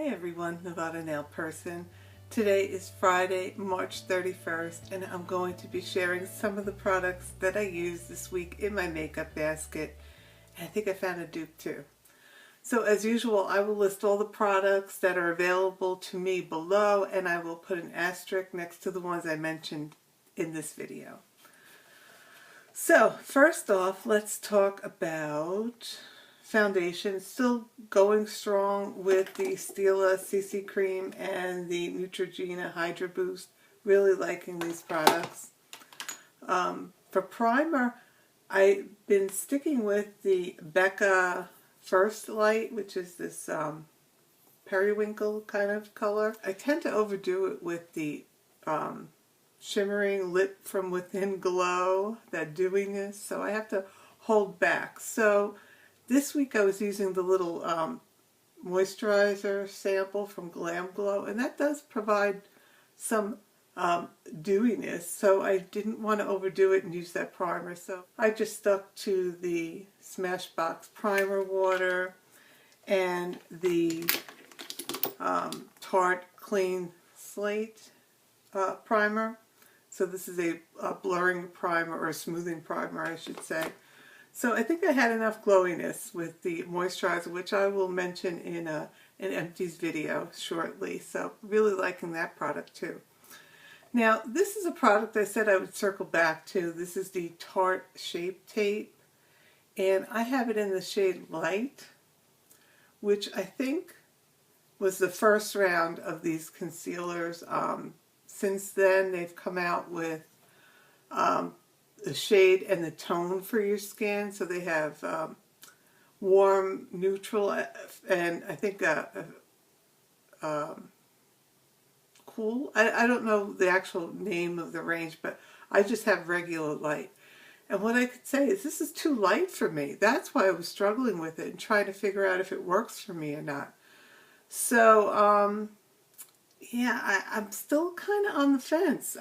Hey everyone, Nevada Nail Person. Today is Friday, March 31st, and I'm going to be sharing some of the products that I used this week in my makeup basket. And I think I found a dupe too. So as usual, I will list all the products that are available to me below, and I will put an asterisk next to the ones I mentioned in this video. So first off, let's talk about foundation. Still going strong with the Stila CC Cream and the Neutogena Hydra Boost. Really liking these products. For primer, I've been sticking with the Becca First Light, which is this periwinkle kind of color. I tend to overdo it with the shimmering Lit from Within glow, that dewiness, so I have to hold back. So this week I was using the little moisturizer sample from Glam Glow, and that does provide some dewiness, so I didn't want to overdo it and use that primer, so I just stuck to the Smashbox primer water and the Tarte Clean Slate primer. So this is a blurring primer, or a smoothing primer I should say. So I think I had enough glowiness with the moisturizer, which I will mention in an empties video shortly. So really liking that product too. Now this is a product I said I would circle back to. This is the Tarte Shape Tape, and I have it in the shade Light, which I think was the first round of these concealers. Since then they've come out with the shade and the tone for your skin. So they have warm, neutral, and I think cool. I don't know the actual name of the range, but I just have regular light. And what I could say is this is too light for me. That's why I was struggling with it and trying to figure out if it works for me or not. So yeah, I'm still kind of on the fence.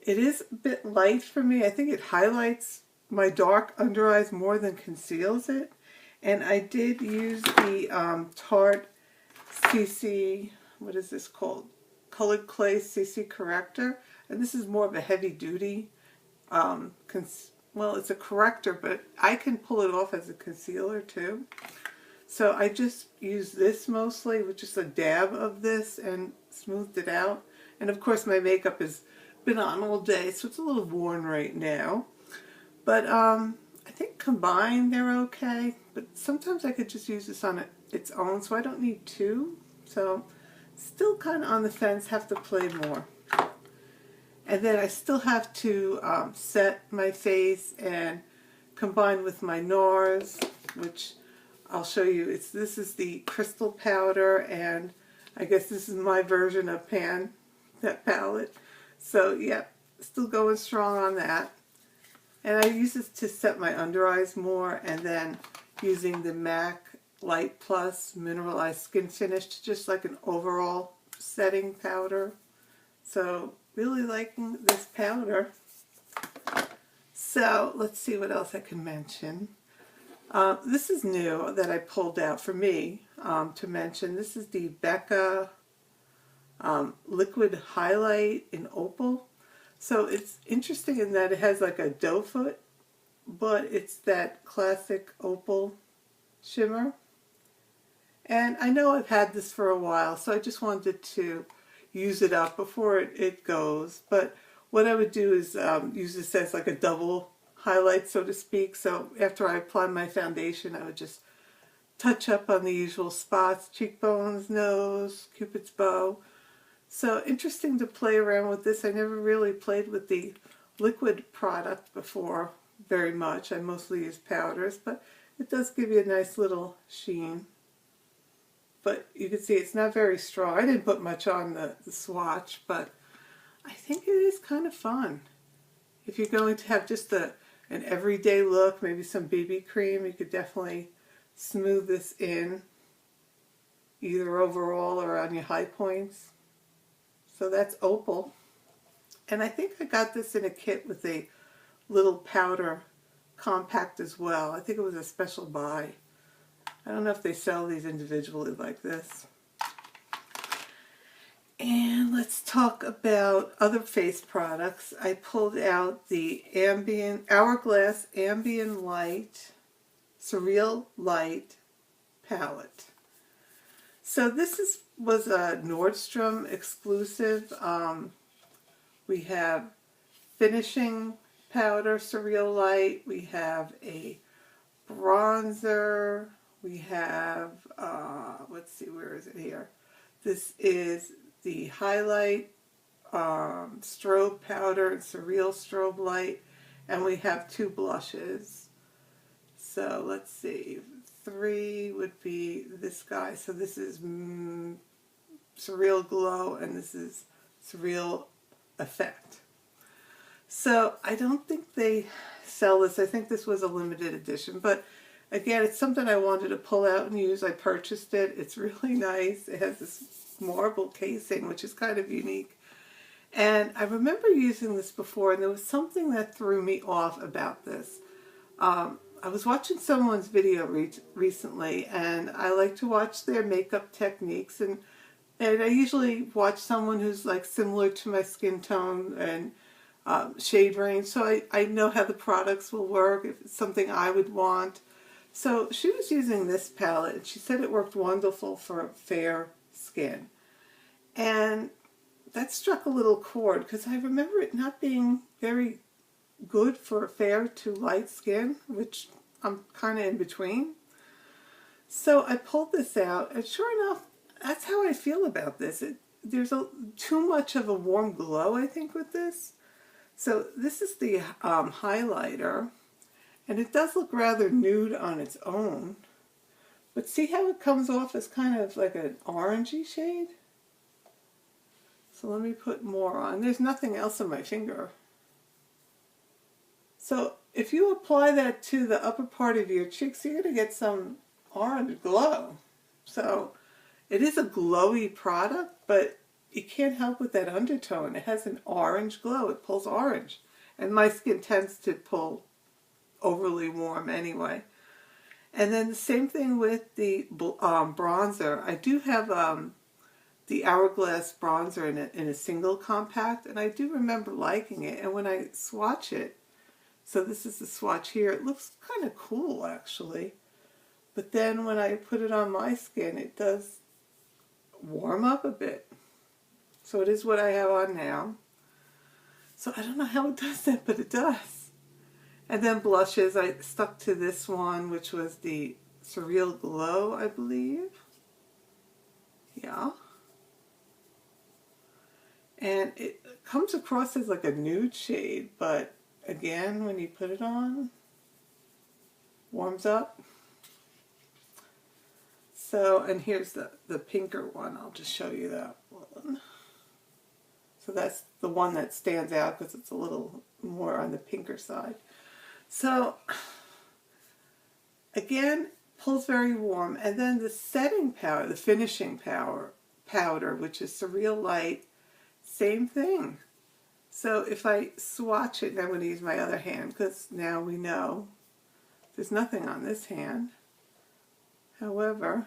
It is a bit light for me. I think it highlights my dark under eyes more than conceals it. And I did use the Tarte CC, what is this called? Colored Clay CC Corrector. And this is more of a heavy duty, well, it's a corrector, but I can pull it off as a concealer too. So I just used this mostly with just a dab of this and smoothed it out. And of course my makeup has been on all day, so it's a little worn right now. But I think combined they're okay. But sometimes I could just use this on its own, so I don't need two. So still kind of on the fence, have to play more. And then I still have to set my face and combine with my Nars, which I'll show you. This is the crystal powder, and I guess this is my version of that palette. So yeah, still going strong on that. And I use this to set my under eyes more, and then using the MAC Light Plus Mineralized Skin Finish to just like an overall setting powder. So really liking this powder. So let's see what else I can mention. This is new that I pulled out for me to mention. This is the Becca Liquid Highlight in Opal. So it's interesting in that it has like a doe foot, but it's that classic opal shimmer. And I know I've had this for a while, so I just wanted to use it up before it goes. But what I would do is use this as like a double highlight, so to speak. So after I apply my foundation, I would just touch up on the usual spots: cheekbones, nose, Cupid's bow. So interesting to play around with this. I never really played with the liquid product before very much. I mostly use powders, but it does give you a nice little sheen. But you can see it's not very strong. I didn't put much on the swatch, but I think it is kind of fun. If you're going to have just an everyday look, maybe some BB cream, you could definitely smooth this in, either overall or on your high points. So that's Opal. And I think I got this in a kit with a little powder compact as well. I think it was a special buy. I don't know if they sell these individually like this. And let's talk about other face products. I pulled out the Hourglass Ambient Light Surreal Light palette. So this was a Nordstrom exclusive. We have finishing powder, Surreal Light. We have a bronzer. We have, let's see, where is it here? This is the highlight strobe powder and Surreal Strobe Light. And we have 2 blushes. So let's see. 3 would be this guy. So this is Surreal Glow and this is Surreal Effect. So I don't think they sell this. I think this was a limited edition. But again, it's something I wanted to pull out and use. I purchased it. It's really nice. It has this marble casing, which is kind of unique. And I remember using this before, and there was something that threw me off about this. I was watching someone's video recently, and I like to watch their makeup techniques, and I usually watch someone who's like similar to my skin tone and shade range, so I know how the products will work, if it's something I would want. So she was using this palette, and she said it worked wonderful for fair skin. And that struck a little chord, because I remember it not being very good for fair to light skin, which I'm kind of in between. So I pulled this out, and sure enough, that's how I feel about this. There's too much of a warm glow, I think, with this. So this is the highlighter, and it does look rather nude on its own. But see how it comes off as kind of like an orangey shade? So let me put more on. There's nothing else on my finger. So if you apply that to the upper part of your cheeks, you're going to get some orange glow. So it is a glowy product, but you can't help with that undertone. It has an orange glow. It pulls orange. And my skin tends to pull overly warm anyway. And then the same thing with the bronzer. I do have the Hourglass bronzer in a single compact, and I do remember liking it. And when I swatch it, so this is the swatch here, it looks kind of cool actually. But then when I put it on my skin, it does warm up a bit. So it is what I have on now. So I don't know how it does that, but it does. And then blushes, I stuck to this one, which was the Surreal Glow, I believe. Yeah. And it comes across as like a nude shade, but again, when you put it on, warms up. So, and here's the pinker one. I'll just show you that one. So that's the one that stands out because it's a little more on the pinker side. So, again, pulls very warm. And then the setting powder, the finishing powder, which is Surreal Light, same thing. So if I swatch it, and I'm going to use my other hand because now we know there's nothing on this hand. However,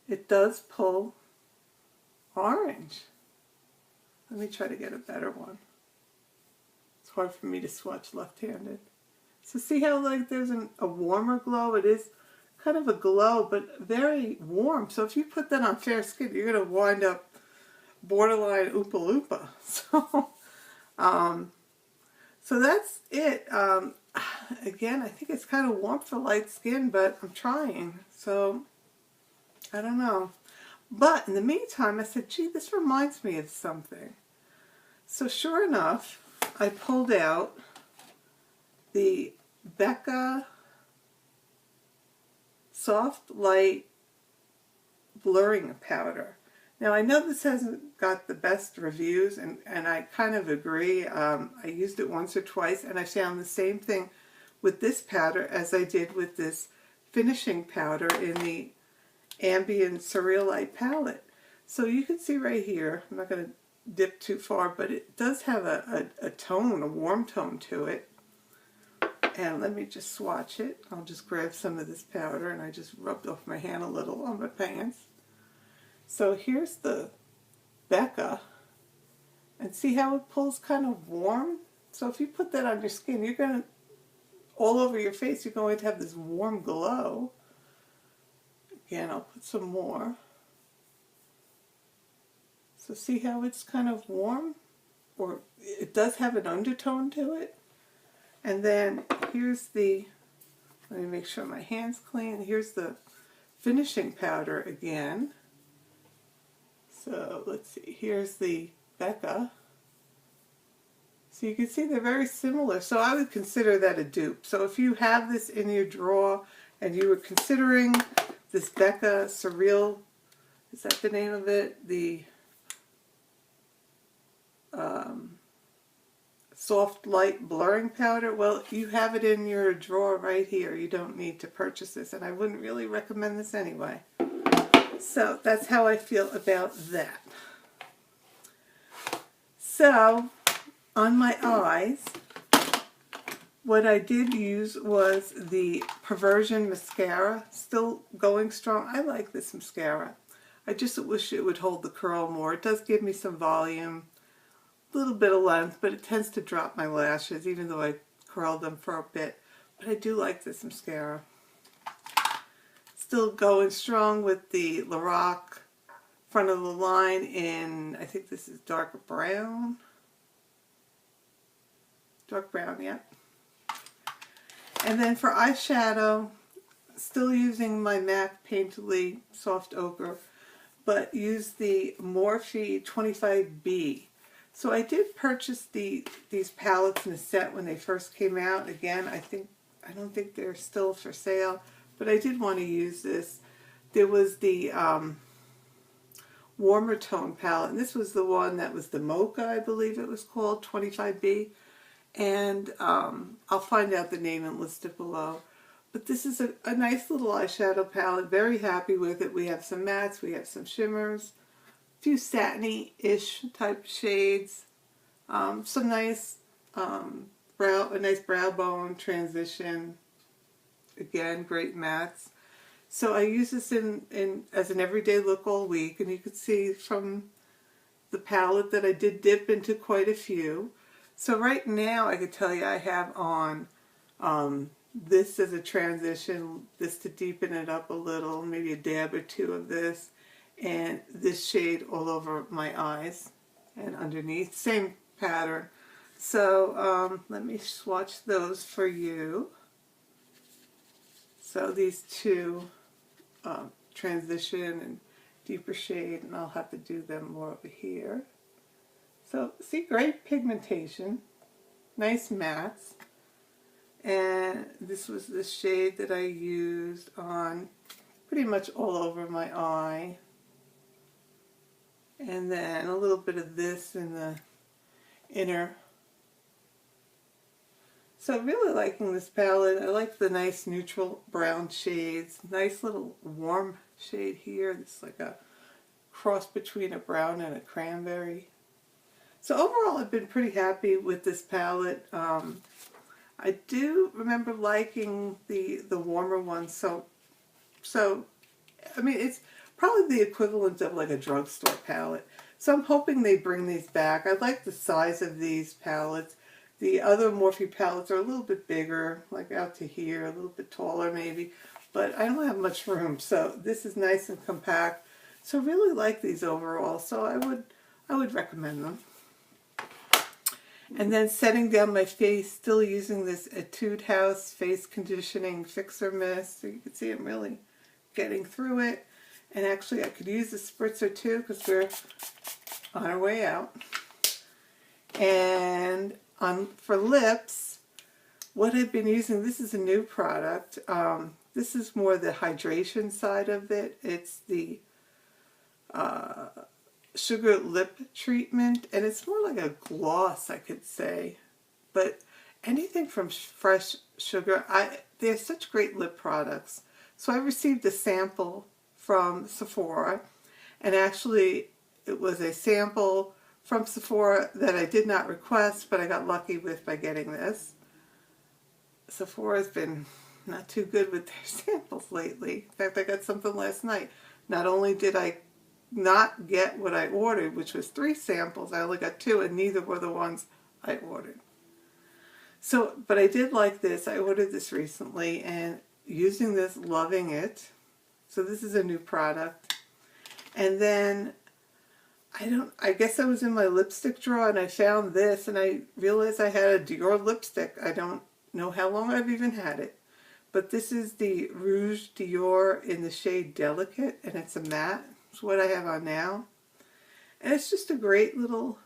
it does pull orange. Let me try to get a better one. It's hard for me to swatch left-handed. So see how like there's a warmer glow? It is kind of a glow, but very warm. So if you put that on fair skin, you're going to wind up borderline Oompa Loompa. So that's it. Again, I think it's kind of warm for light skin, but I'm trying. So I don't know. But in the meantime, I said, gee, this reminds me of something. So sure enough, I pulled out the Becca Soft Light Blurring Powder. Now, I know this hasn't got the best reviews, and I kind of agree. I used it once or twice, and I found the same thing with this powder as I did with this finishing powder in the Ambient Surreal Light palette. So you can see right here, I'm not going to dip too far, but it does have a tone, a warm tone to it. And let me just swatch it. I'll just grab some of this powder, and I just rubbed off my hand a little on my pants. So here's the Becca. And see how it pulls kind of warm? So if you put that on your skin, you're going to, all over your face, you're going to have this warm glow. Again, I'll put some more. So see how it's kind of warm? Or it does have an undertone to it. And then here's the, let me make sure my hand's clean. Here's the finishing powder again. So let's see, here's the Becca. So you can see they're very similar. So I would consider that a dupe. So if you have this in your drawer and you were considering this Becca Surreal, is that the name of it? The soft light blurring powder. Well, you have it in your drawer right here. You don't need to purchase this, and I wouldn't really recommend this anyway. So that's how I feel about that. So on my eyes, what I did use was the Perversion mascara. Still going strong. I like this mascara. I just wish it would hold the curl more. It does give me some volume, a little bit of length, but it tends to drop my lashes even though I curl them for a bit. But I do like this mascara. Still going strong with the Lorac front of the line in, I think this is dark brown. Dark brown, yeah. And then for eyeshadow, still using my MAC Painterly Soft Ochre, but use the Morphe 25B. So I did purchase these palettes in a set when they first came out. Again, I don't think they're still for sale, but I did want to use this. There was the warmer tone palette, and this was the one that was the Mocha, I believe it was called, 25B. And I'll find out the name and list it below. But this is a nice little eyeshadow palette. Very happy with it. We have some mattes, we have some shimmers, a few satiny-ish type shades, some nice a nice brow bone transition. Again, great mattes. So I use this in as an everyday look all week, and you can see from the palette that I did dip into quite a few. So right now I could tell you I have on this as a transition, this to deepen it up a little, maybe a dab or two of this, and this shade all over my eyes and underneath. Same pattern. So let me swatch those for you. So these two transition and deeper shade, and I'll have to do them more over here. So see, great pigmentation, nice mattes, and this was the shade that I used on pretty much all over my eye, and then a little bit of this in the inner. So really liking this palette. I like the nice neutral brown shades, nice little warm shade here. It's like a cross between a brown and a cranberry. So overall, I've been pretty happy with this palette. I do remember liking the warmer ones. So I mean, it's probably the equivalent of like a drugstore palette. So I'm hoping they bring these back. I like the size of these palettes. The other Morphe palettes are a little bit bigger, like out to here, a little bit taller maybe. But I don't have much room, so this is nice and compact. So I really like these overall. So I would recommend them. And then setting down my face, still using this Etude House Face Conditioning Fixer Mist. So you can see I'm really getting through it. And actually I could use a spritzer too because we're on our way out. And for lips, what I've been using, this is a new product. This is more the hydration side of it. It's the Sugar Lip Treatment, and it's more like a gloss, I could say. But anything from Fresh Sugar, they're such great lip products. So I received a sample from Sephora, and actually it was a sample from Sephora that I did not request, but I got lucky with by getting this. Sephora's been not too good with their samples lately. In fact, I got something last night. Not only did I not get what I ordered, which was 3 samples. I only got 2, and neither were the ones I ordered. So, but I did like this. I ordered this recently, and using this, loving it. So this is a new product. And then, I guess I was in my lipstick drawer, and I found this, and I realized I had a Dior lipstick. I don't know how long I've even had it. But this is the Rouge Dior in the shade Delicate, and it's a matte. It's what I have on now. And it's just a great little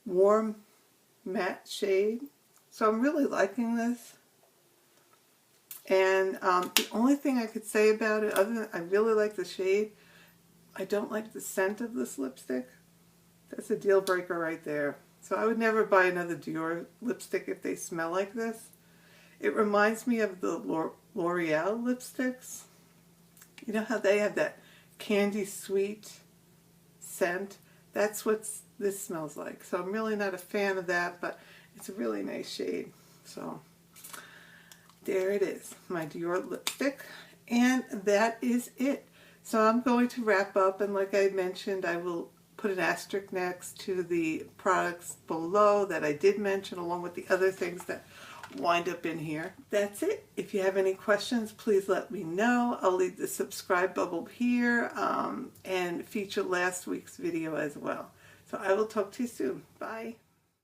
warm matte shade. So I'm really liking this. And the only thing I could say about it, other than I really like the shade, I don't like the scent of this lipstick. That's a deal breaker right there. So I would never buy another Dior lipstick if they smell like this. It reminds me of the L'Oreal lipsticks. You know how they have that candy sweet scent? That's what this smells like. So I'm really not a fan of that, but it's a really nice shade. So there it is, my Dior lipstick. And that is it. So I'm going to wrap up, and like I mentioned, I will put an asterisk next to the products below that I did mention, along with the other things that wind up in here. That's it. If you have any questions, please let me know. I'll leave the subscribe bubble here and feature last week's video as well. So I will talk to you soon. Bye.